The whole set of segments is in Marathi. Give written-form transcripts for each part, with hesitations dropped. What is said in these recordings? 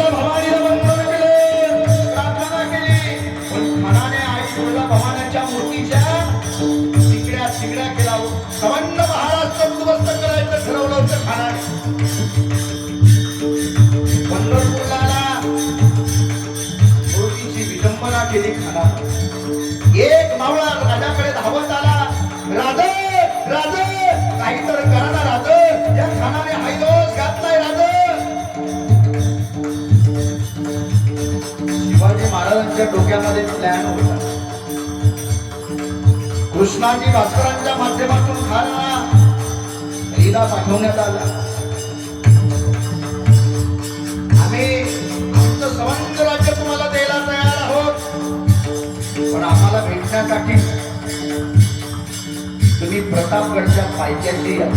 तुळजा भवानीला वंदन केलं, प्रार्थना केली, पण खानाने आई तुळजा भवानीच्या मूर्तीच्या तिकड्या केला. सवन्न महाराष्ट्र उद्ध्वस्त करायचं ठरवलं होतं खानाने. पंढरपूरला मूर्तीची विडंबना केली खानाने. एक मावळा राजाकडे धावत आला, राजे राजे काहीतरी करा ना राजे, या खानाने हैदोस घातलाय राजे. शिवाजी महाराजांच्या डोक्यामध्ये प्लॅन होता. कृष्णाजी भास्करांच्या माध्यमातून खानाला लीला पाठवण्यात आला. आम्ही आमचं सवंत राज्य तुम्हाला द्यायला तयार आहोत, पण आम्हाला भेटण्यासाठी तुम्ही प्रतापगडच्या पायथ्याशी या.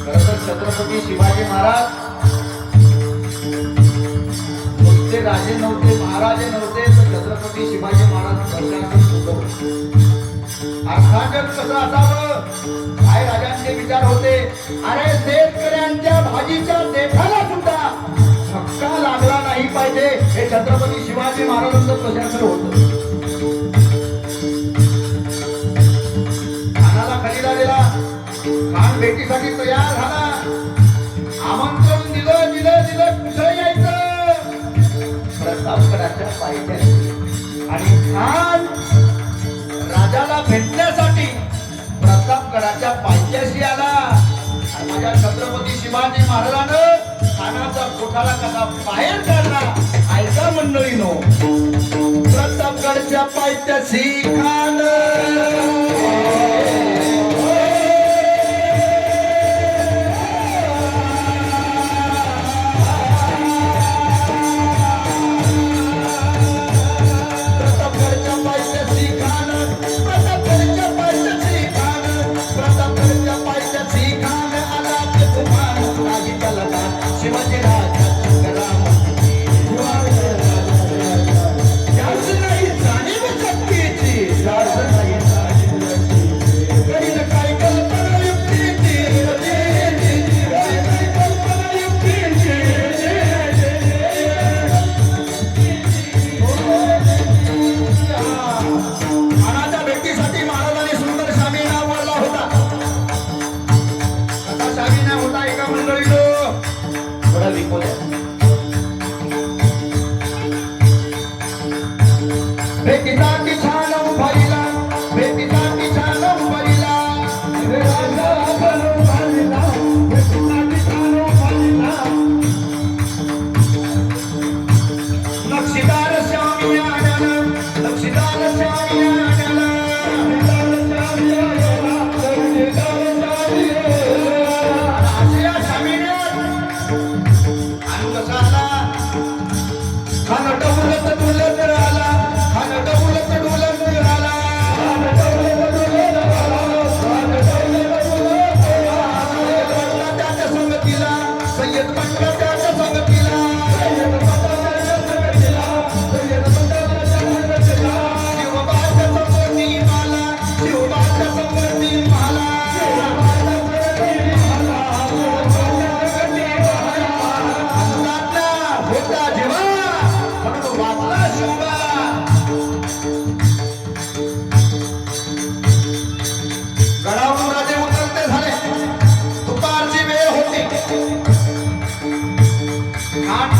खरं तर छत्रपती शिवाजी महाराज नुसते राजे नव्हते, महाराजे नव्हते, तर छत्रपती शिवाजी महाराज प्रशासन होतं. अर्थातच कसं असावं काय राजांचे विचार होते. अरे शेतकऱ्यांच्या भाजीच्या देठाला सुद्धा धक्का लागला नाही पाहिजे, हे छत्रपती शिवाजी महाराजांचं प्रशासन होतं. खानाला खलीला दिला, खान भेटीसाठी तयार झाला. आमंत्रण दिलं दिलं दिलं, कुठे यायचं? प्रतापगडाच्या पायथ्याशी. आणि खान राजाला भेटण्यासाठी प्रतापगडाच्या पायथ्याशी आला. आणि माझ्या छत्रपती शिवाजी महाराजानं खानाचा कोठाला कसा बाहेर काढला ऐका मंडळीनो. प्रतापगडच्या पायथ्याशी खान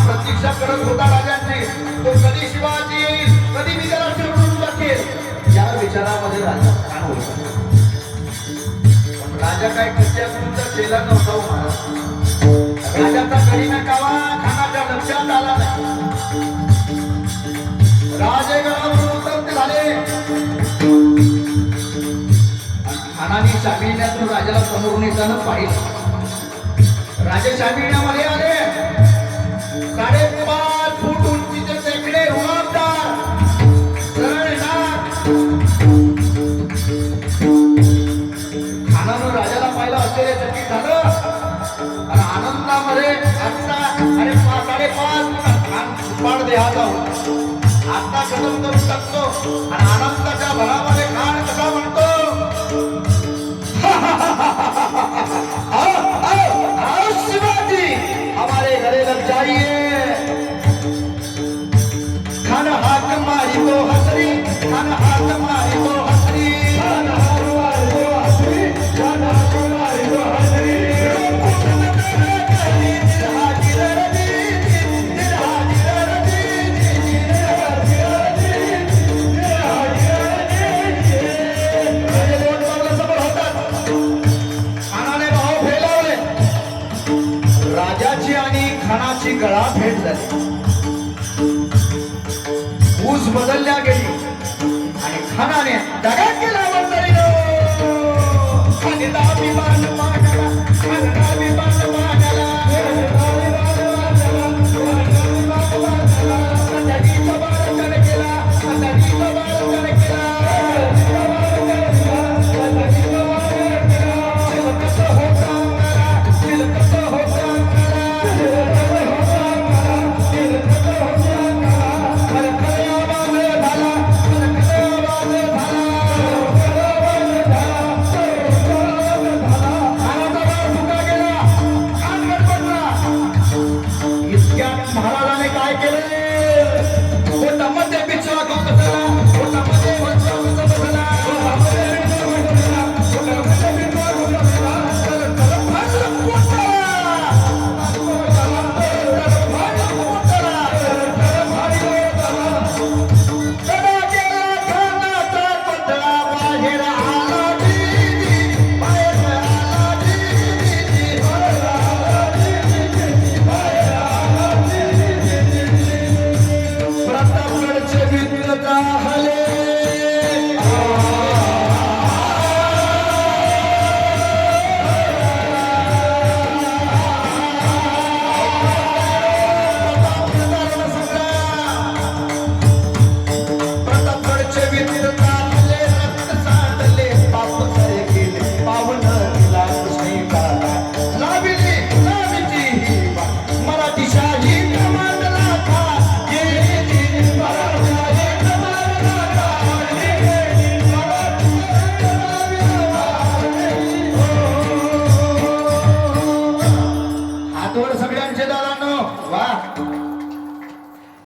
प्रतीक्षा करत होता राजांची. तो कधी शिवाजी येईल, कधी मी त्याला शिवून टाकेल, या विचारामध्ये राजा ठाण होता. पण राजा काय कच्च्याचा चेला नव्हता. राजाचा करीना कावा खानाच्या लक्षात आला नाही. राजे गडावरून उतरते झाले. खानाने शाबिण्यातून राजाला समोरून येताना पाहिलं. राजे शाबिण्यामध्ये आले. 5.5 फूट उंचीचे टेकडे, रुबाबदार सरळ नाक. खानानं राजाला पाहिलं, आश्चर्यचकित झालं आणि आनंदामध्ये आता अरे 5.5 खान सुपाड देहाचा होता. आता कदम करू शकतो आणि आनंदाच्या भरामध्ये खान कसा म्हणतो, शिवाजी हमारे घरे लग जाए हसरी खान हाक मारी तो हसरी खान हाक मारी तो हसरी खान हाक मारी तो हसरी खान हाक मारी तो हसरी राजाची आणि खानाची गळा भेट झाली ऊस बदलल्या गेली आणि खानाने दगा केला मंडळी खाली दाबी मारली